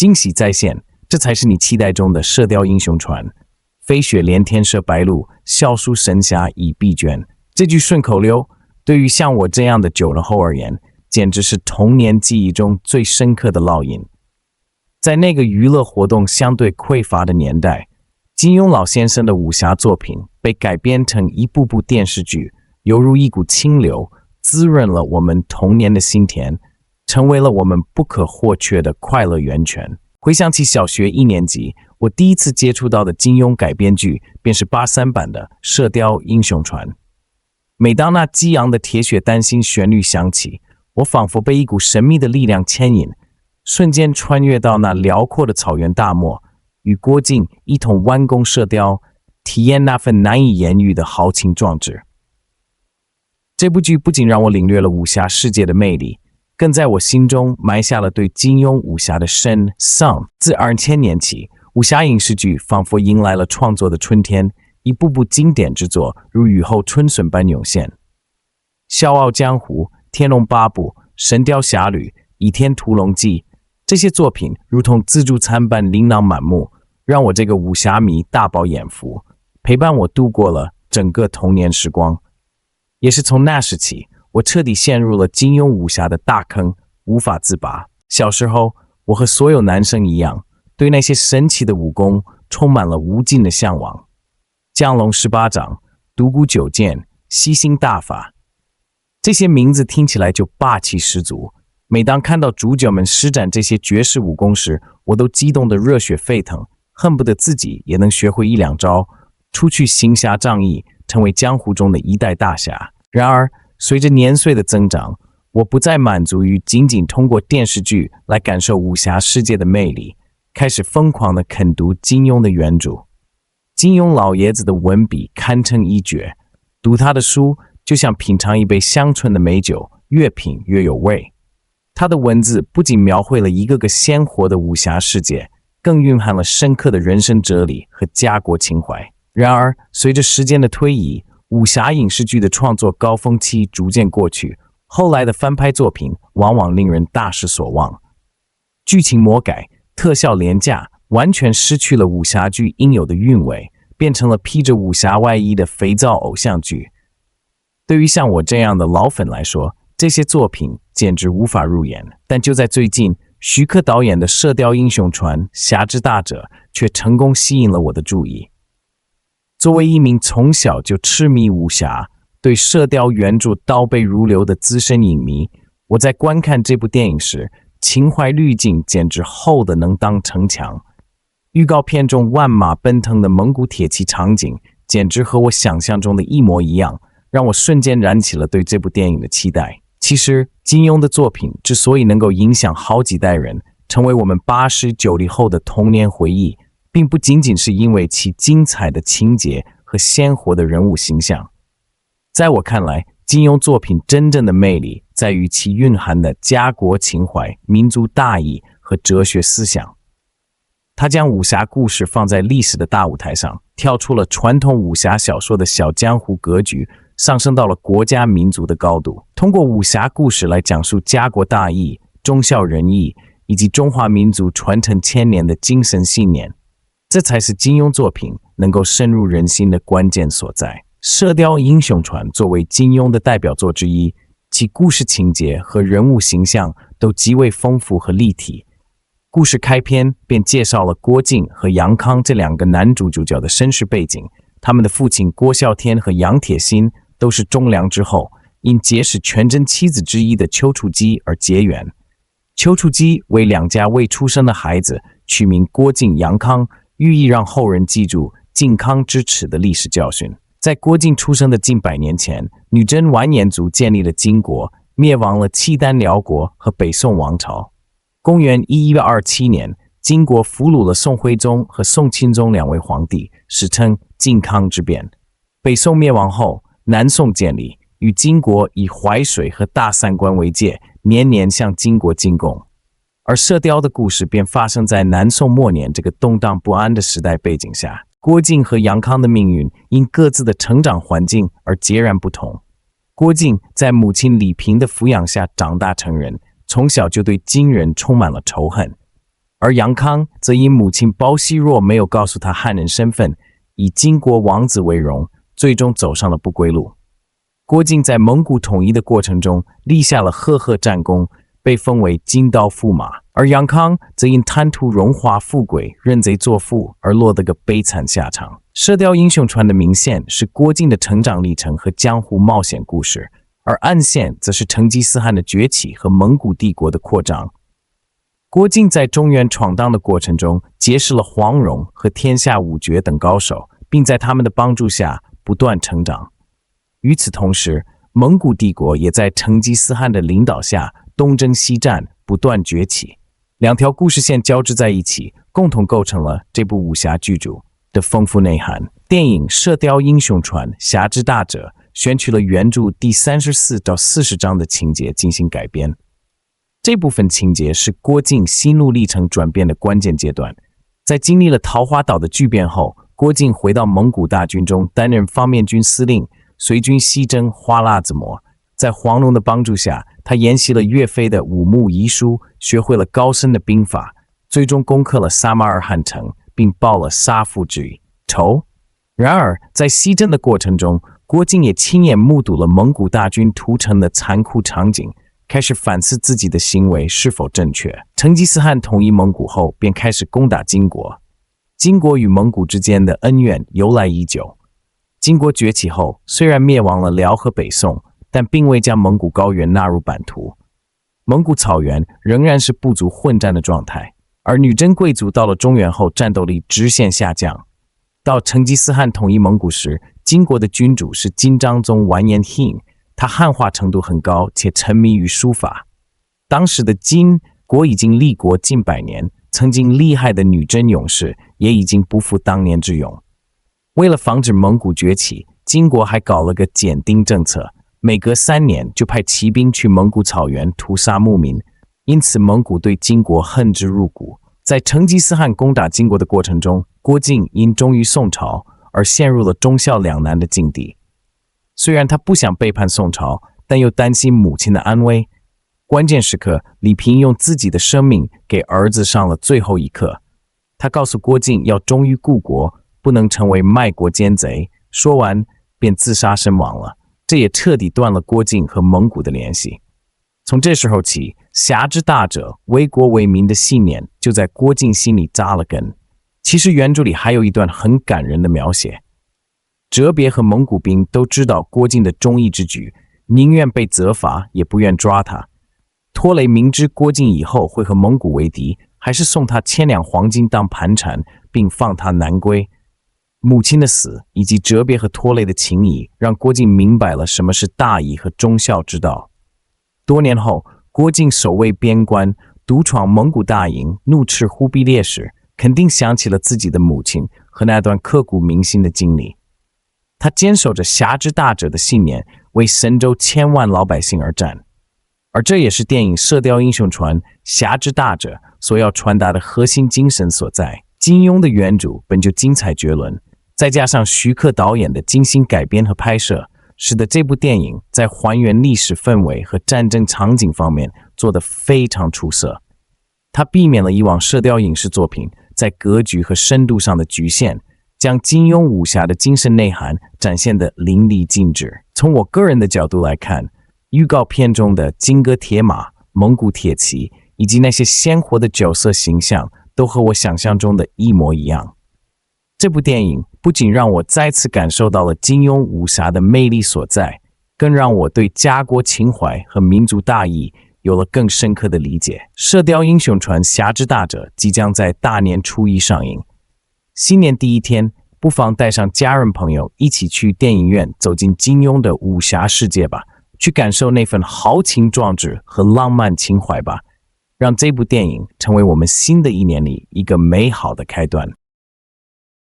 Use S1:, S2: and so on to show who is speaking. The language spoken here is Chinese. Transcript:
S1: 惊喜再现，这才是你期待中的射雕英雄传。飞雪连天射白鹿，笑书神侠倚碧娟。这句顺口溜，对于像我这样的90后而言，简直是童年记忆中最深刻的烙印。在那个娱乐活动相对匮乏的年代，金庸老先生的武侠作品被改编成一部部电视剧，犹如一股清流，滋润了我们童年的心田，成为了我们不可或缺的快乐源泉。回想起小学1年级，我第一次接触到的金庸改编剧便是83版的《射雕英雄传》。每当那激昂的铁血丹心旋律响起，我仿佛被一股神秘的力量牵引，瞬间穿越到那辽阔的草原大漠，与郭靖一同弯弓射雕，体验那份难以言喻的豪情壮志。这部剧不仅让我领略了武侠世界的魅力，更在我心中埋下了对金庸武侠的深伤。自2000年起，武侠影视剧仿佛迎来了创作的春天，一部部经典之作如雨后春笋般涌现。《笑傲江湖》、《天龙八部》、《神雕侠侣》、《倚天屠龙记》，这些作品如同自助餐般琳琅满目，让我这个武侠迷大饱眼福，陪伴我度过了整个童年时光。也是从那时起，我彻底陷入了金庸武侠的大坑，无法自拔。小时候，我和所有男生一样，对那些神奇的武功充满了无尽的向往。降龙18掌、独孤九剑、吸星大法，这些名字听起来就霸气十足。每当看到主角们施展这些绝世武功时，我都激动得热血沸腾，恨不得自己也能学会1-2招，出去行侠仗义，成为江湖中的一代大侠。然而，随着年岁的增长，我不再满足于仅仅通过电视剧来感受武侠世界的魅力，开始疯狂地啃读金庸的原著。金庸老爷子的文笔堪称一绝，读他的书就像品尝一杯香醇的美酒，越品越有味。他的文字不仅描绘了一个个鲜活的武侠世界，更蕴含了深刻的人生哲理和家国情怀。然而，随着时间的推移，武侠影视剧的创作高峰期逐渐过去，后来的翻拍作品往往令人大失所望，剧情魔改，特效廉价，完全失去了武侠剧应有的韵味，变成了披着武侠外衣的肥皂偶像剧。对于像我这样的老粉来说，这些作品简直无法入眼。但就在最近，徐克导演的《射雕英雄传》侠之大者却成功吸引了我的注意。作为一名从小就痴迷武侠，对射雕原著倒背如流的资深影迷，我在观看这部电影时，情怀滤镜简直厚得能当城墙。预告片中万马奔腾的蒙古铁骑场景，简直和我想象中的一模一样，让我瞬间燃起了对这部电影的期待。其实，金庸的作品之所以能够影响好几代人，成为我们80、90后的童年回忆，并不仅仅是因为其精彩的情节和鲜活的人物形象。在我看来，金庸作品真正的魅力在于其蕴含的家国情怀、民族大义和哲学思想。他将武侠故事放在历史的大舞台上，跳出了传统武侠小说的小江湖格局，上升到了国家民族的高度。通过武侠故事来讲述家国大义、忠孝仁义以及中华民族传承千年的精神信念，这才是金庸作品能够深入人心的关键所在。《射雕英雄传》作为金庸的代表作之一，其故事情节和人物形象都极为丰富和立体。故事开篇便介绍了郭靖和杨康这两个男主角的身世背景，他们的父亲郭啸天和杨铁心都是忠良之后，因结识全真妻子之一的丘处机而结缘。丘处机为两家未出生的孩子取名郭靖、杨康，寓意让后人记住靖康之耻的历史教训。在郭靖出生的近100年前，女真完颜族建立了金国，灭亡了契丹辽国和北宋王朝。公元1127年，金国俘虏了宋徽宗和宋钦宗2位皇帝，史称靖康之变。北宋灭亡后，南宋建立，与金国以淮水和大散关为界，年年向金国进贡。而射雕的故事便发生在南宋末年这个动荡不安的时代背景下。郭靖和杨康的命运因各自的成长环境而截然不同。郭靖在母亲李萍的抚养下长大成人，从小就对金人充满了仇恨。而杨康则因母亲包惜若没有告诉他汉人身份，以金国王子为荣，最终走上了不归路。郭靖在蒙古统一的过程中立下了赫赫战功，被封为金刀驸马，而杨康则因贪图荣华富贵、认贼作父而落得个悲惨下场。《射雕英雄传》的明线是郭靖的成长历程和江湖冒险故事，而暗线则是成吉思汗的崛起和蒙古帝国的扩张。郭靖在中原闯荡的过程中，结识了黄蓉和天下五绝等高手，并在他们的帮助下不断成长。与此同时，蒙古帝国也在成吉思汗的领导下东征西战，不断崛起。两条故事线交织在一起，共同构成了这部武侠剧组的丰富内涵。电影《射雕英雄传·侠之大者》选取了原著第34到40章的情节进行改编。这部分情节是郭靖心路历程转变的关键阶段。在经历了桃花岛的巨变后，郭靖回到蒙古大军中担任方面军司令，随军西征花剌子模。在黄蓉的帮助下，他研习了岳飞的五木遗书，学会了高深的兵法，最终攻克了撒马尔罕城，并报了杀父之仇。然而，在西征的过程中，郭靖也亲眼目睹了蒙古大军屠城的残酷场景，开始反思自己的行为是否正确。成吉思汗统一蒙古后，便开始攻打金国。金国与蒙古之间的恩怨由来已久。金国崛起后，虽然灭亡了辽和北宋，但并未将蒙古高原纳入版图。蒙古草原仍然是部族混战的状态，而女真贵族到了中原后，战斗力直线下降。到成吉思汗统一蒙古时，金国的君主是金章宗完颜扈，他汉化程度很高，且沉迷于书法。当时的金国已经立国近100年，曾经厉害的女真勇士也已经不复当年之勇。为了防止蒙古崛起，金国还搞了个减丁政策，每隔3年就派骑兵去蒙古草原屠杀牧民，因此蒙古对金国恨之入骨。在成吉思汗攻打金国的过程中，郭靖因忠于宋朝而陷入了忠孝两难的境地。虽然他不想背叛宋朝，但又担心母亲的安危。关键时刻，李平用自己的生命给儿子上了最后一课。他告诉郭靖要忠于故国，不能成为卖国奸贼。说完便自杀身亡了，这也彻底断了郭靖和蒙古的联系。从这时候起，侠之大者，为国为民的信念就在郭靖心里扎了根。其实原著里还有一段很感人的描写，哲别和蒙古兵都知道郭靖的忠义之举，宁愿被责罚也不愿抓他。拖雷明知郭靖以后会和蒙古为敌，还是送他1000两黄金当盘缠，并放他南归。母亲的死以及哲别和拖雷的情谊，让郭靖明白了什么是大义和忠孝之道。多年后，郭靖守卫边关，独闯蒙古大营，怒斥忽必烈时，肯定想起了自己的母亲和那段刻骨铭心的经历。他坚守着侠之大者的信念，为神州千万老百姓而战。而这也是电影《射雕英雄传·侠之大者》所要传达的核心精神所在。金庸的原著本就精彩绝伦，再加上徐克导演的精心改编和拍摄，使得这部电影在还原历史氛围和战争场景方面做得非常出色。它避免了以往射雕影视作品在格局和深度上的局限，将金庸武侠的精神内涵展现得淋漓尽致。从我个人的角度来看，预告片中的金戈铁马、蒙古铁骑以及那些鲜活的角色形象，都和我想象中的一模一样。这部电影不仅让我再次感受到了金庸武侠的魅力所在，更让我对家国情怀和民族大义有了更深刻的理解。《射雕英雄传·侠之大者》即将在大年初一上映，新年第一天，不妨带上家人朋友一起去电影院走进金庸的武侠世界吧，去感受那份豪情壮志和浪漫情怀吧，让这部电影成为我们新的一年里一个美好的开端。